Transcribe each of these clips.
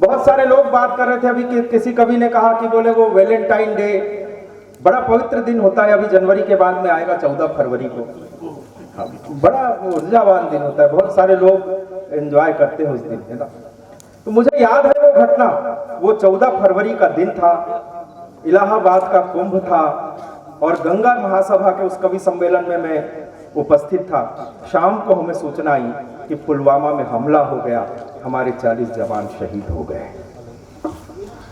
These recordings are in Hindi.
बहुत सारे लोग बात कर रहे थे अभी किसी कवि ने कहा कि बोले वो वैलेंटाइन डे बड़ा पवित्र दिन होता है, अभी जनवरी के बाद में आएगा 14 फरवरी को। हाँ, बड़ा ऊर्जावान दिन होता है, बहुत सारे लोग एंजॉय करते हैं उस दिन, है ना। तो मुझे याद है वो घटना, वो 14 फरवरी का दिन था, इलाहाबाद का कुंभ था और गंगा महासभा के उस कवि सम्मेलन में मैं उपस्थित था। शाम को हमें सूचना आई कि पुलवामा में हमला हो गया, हमारे 40 जवान शहीद हो गए।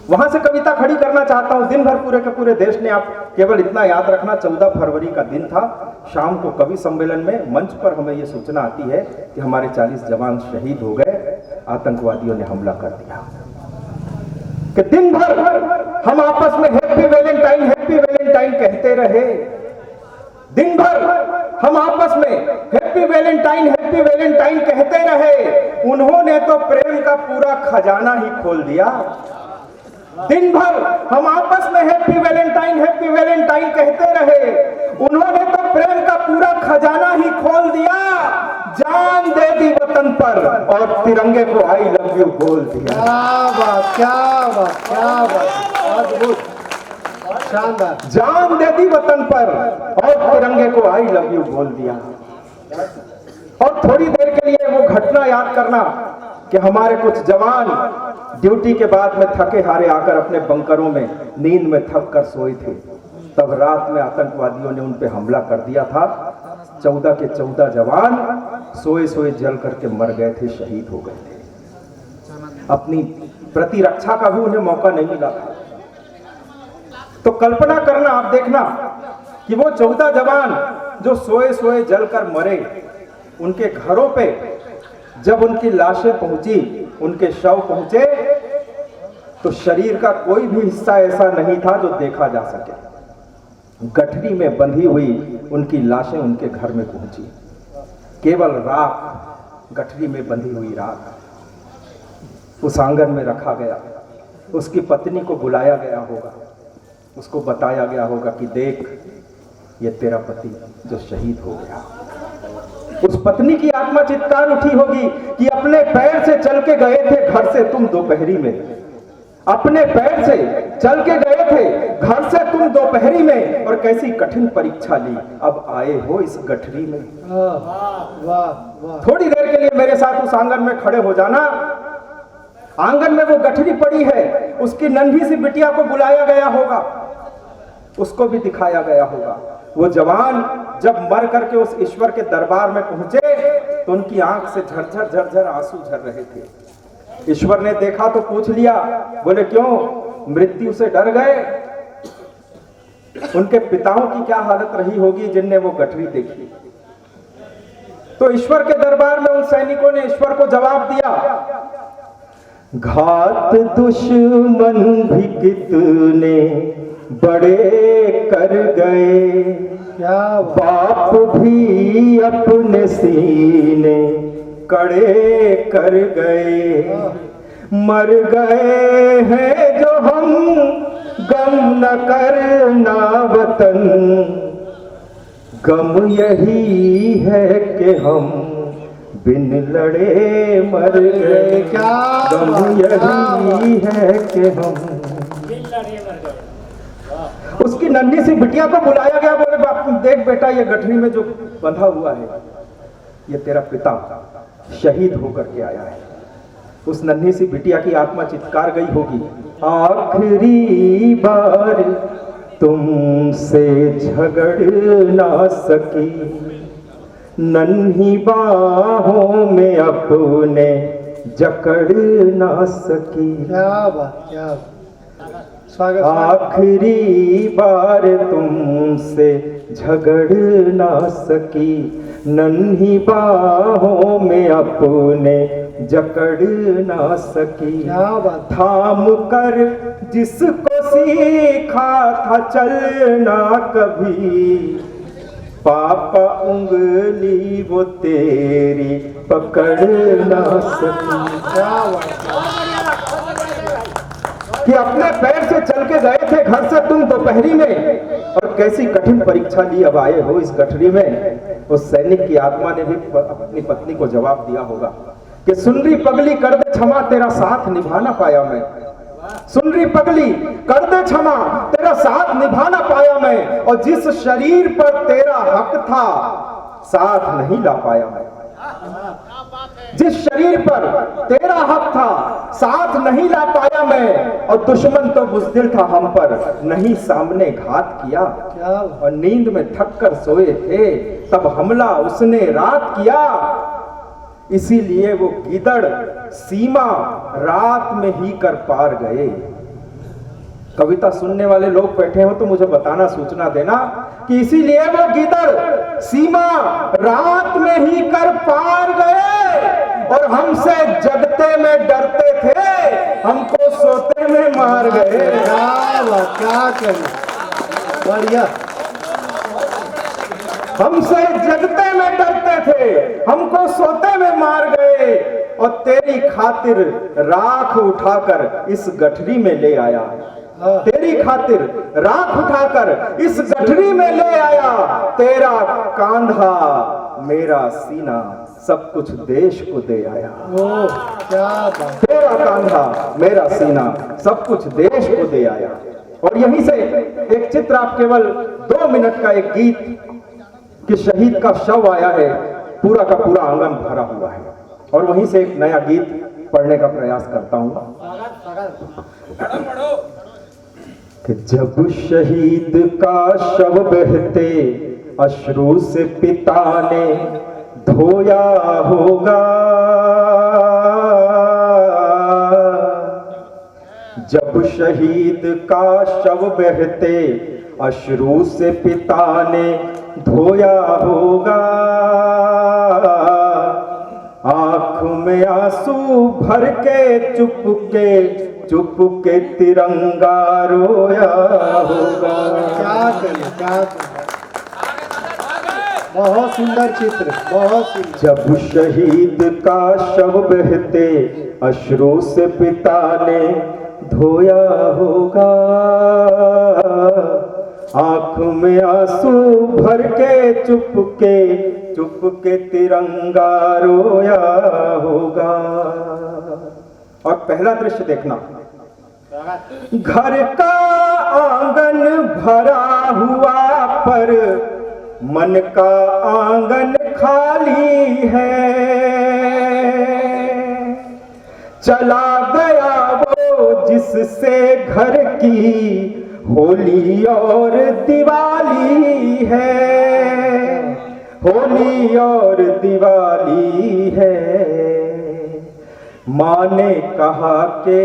वहां से कविता खड़ी करना चाहता हूं। दिन भर पूरे के पूरे देश ने, आप केवल इतना याद रखना, 14 फरवरी का दिन था। शाम को कवि सम्मेलन में मंच पर हमें यह सूचना आती है कि हमारे 40 जवान शहीद हो गए, आतंकवादियों ने हमला कर दिया। कि दिन भर हम आपस में हैप्पी वैलेंटाइन कहते रहे, दिन भर हम आपस में हैप्पी वैलेंटाइन कहते रहे, उन्होंने तो प्रेम का पूरा खजाना ही खोल दिया। दिन भर हम आपस में हैप्पी वैलेंटाइन कहते रहे, उन्होंने तो प्रेम का पूरा खजाना ही खोल दिया। जान दे दी वतन पर और तिरंगे को आई लव यू बोल दिया। क्या बात, अद्भुत, शानदार। जान दे दी वतन पर और तिरंगे को आई लव यू बोल दिया। और थोड़ी देर के लिए वो घटना याद करना कि हमारे कुछ जवान ड्यूटी के बाद में थके हारे आकर अपने बंकरों में नींद में थक कर सोए थे, तब रात में आतंकवादियों ने उन पे हमला कर दिया था। 14 के 14 जवान सोए सोए जल करके मर गए थे, शहीद हो गए थे। अपनी प्रतिरक्षा का भी उन्हें मौका नहीं मिला था। तो कल्पना करना, आप देखना कि वो 14 जवान जो सोए सोए जलकर मरे, उनके घरों पे जब उनकी लाशें पहुंची, उनके शव पहुंचे, तो शरीर का कोई भी हिस्सा ऐसा नहीं था जो देखा जा सके। गठरी में बंधी हुई उनकी लाशें उनके घर में पहुंची, केवल राख, गठरी में बंधी हुई राख उस आंगन में रखा गया। उसकी पत्नी को बुलाया गया होगा, उसको बताया गया होगा कि देख, ये तेरा पति जो शहीद हो गया। उस पत्नी की आत्मा चित्कार उठी होगी कि अपने पैर से चल के गए थे घर से तुम दोपहरी में, अपने पैर से चल के गए थे घर से तुम दोपहरी में, और कैसी कठिन परीक्षा ली, अब आए हो इस गठरी में। थोड़ी देर के लिए मेरे साथ उस आंगन में खड़े हो जाना। आंगन में वो गठरी पड़ी है, उसकी नन्ही सी बिटिया को बुलाया गया होगा, उसको भी दिखाया गया होगा। वो जवान जब मर करके उस ईश्वर के दरबार में पहुंचे तो उनकी आंख से झरझर आंसू झर रहे थे। ईश्वर ने देखा तो पूछ लिया, बोले क्यों, मृत्यु से डर गए? उनके पिताओं की क्या हालत रही होगी जिनने वो गठरी देखी। तो ईश्वर के दरबार में उन सैनिकों ने ईश्वर को जवाब दिया, घात दुश्मन भी कितने बड़े कर गए, बाप भी अपने सीने कड़े कर गए, मर गए हैं जो हम गम न करना वतन, गम यही है कि हम बिन लड़े मर गए। गम यही है कि हम उसकी नन्ही सी बिटिया को बुलाया गया, बोले बाप देख बेटा, ये गठरी में जो बंधा हुआ है ये तेरा पिता शहीद होकर के आया है। उस नन्ही सी बिटिया की आत्मा चित्कार गई होगी, आखिरी बार तुमसे झगड़ ना सकी, नन्ही बाहों में अपने जकड़ ना सकी। क्या बात, क्या स्वागत। आखिरी बार तुमसे झगड़ ना सकी, नन्ही बाहों में अपने जकड़ ना सकी। क्या बात। थाम कर जिसको सीखा था चलना कभी, पापा उंगली वो तेरी पकड़ ना सकी। क्या बात। कि अपने पैर से चल के गए थे घर से तुम दोपहरी में, और कैसी कठिन परीक्षा ली, अब आए हो इस गठरी में। उस सैनिक की आत्मा ने भी अपनी पत्नी को जवाब दिया होगा कि सुनरी पगली कर दे क्षमा, तेरा साथ निभा ना पाया मैं। सुनरी पगली कर दे क्षमा, तेरा साथ निभा ना पाया मैं। और जिस शरीर पर तेरा हक था, साथ नहीं ला पाया मैं। जिस शरीर पर तेरा हक था, साथ नहीं ला पाया मैं। और दुश्मन तो बुज़दिल था हम पर, नहीं सामने घात किया। क्या और नींद में थक कर सोए थे, तब हमला उसने रात किया। इसीलिए वो गीदड़ सीमा रात में ही कर पार गए। कविता सुनने वाले लोग बैठे हो तो मुझे बताना, सूचना देना कि इसीलिए वो गीदड़ सीमा रात में ही कर पार गए। और हमसे जगते में डरते थे, हमको सोते में मार गए। क्या बात, क्या करना, बढ़िया। हमसे जगते में डरते थे, हमको सोते में मार गए। और तेरी खातिर राख उठाकर इस गठरी में ले आया। तेरी खातिर राख उठाकर इस गठरी में ले आया। तेरा कांधा मेरा सीना सब कुछ देश को दे आया। ओ क्या बात, तेरा कांधा मेरा सीना सब कुछ देश को दे आया। और यहीं से एक चित्र, आप केवल 2 मिनट का एक गीत कि शहीद का शव आया है, पूरा का पूरा आंगन भरा हुआ है। और वहीं से एक नया गीत पढ़ने का प्रयास करता हूं कि जब शहीद का शव बहते अश्रु से पिता ने धोया होगा, जब शहीद का शव बहते अश्रु से पिता ने धोया होगा, आंख में आंसू भर के चुप के तिरंगा रोया होगा। क्या करना, क्या करना, बहुत सुंदर चित्र, बहुत सुंदर। जब शहीद का शव बहते अश्रु से पिता ने धोया होगा, आंख में आंसू भर के चुप के तिरंगा रोया होगा। और पहला दृश्य देखना, घर का आंगन भरा हुआ पर मन का आंगन खाली है। चला गया वो जिससे घर की होली और दिवाली है, होली और दिवाली है। माँ ने कहा कि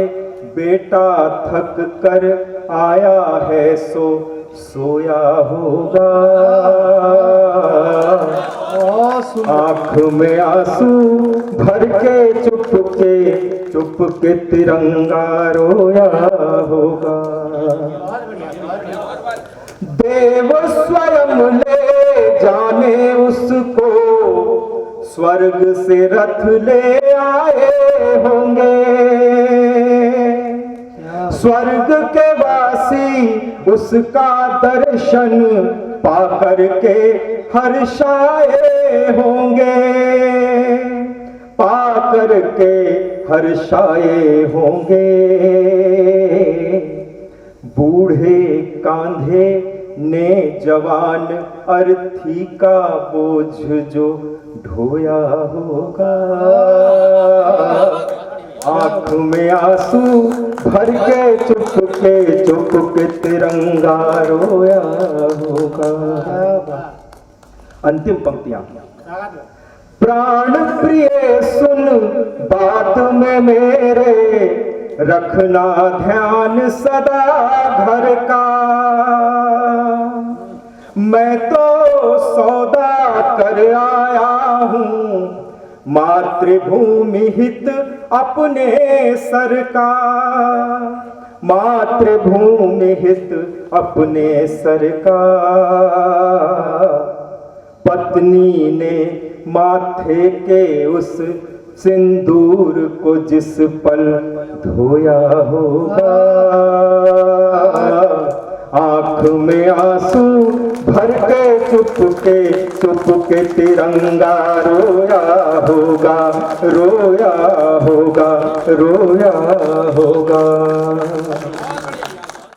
बेटा थक कर आया है सो सोया होगा, बहुत सुंदर। आंख में आंसू भर के चुप के तिरंगा रोया होगा। देव स्वयं ले जाने उसको, स्वर्ग से रथ ले आए होंगे। स्वर्ग के वासी उसका दर्शन पाकर के हर्षाए होंगे, पाकर के हर्षाए होंगे। बूढ़े कांधे ने जवान अर्थी का बोझ जो ढोया होगा, आंख में आंसू भर के चुप के तिरंगा रोया होगा। अंतिम पंक्तियां, प्राण प्रिय सुन बात में मेरे, रखना ध्यान सदा घर का। मैं तो सौदा कर आया हूँ मातृभूमि हित अपने सर का, मातृभूमि हित अपने सर का। पत्नी ने माथे के उस सिंदूर को जिस पल धोया होगा, आंख में आंसू भर के छुप के तिरंगा रोया होगा, रोया होगा, रोया होगा।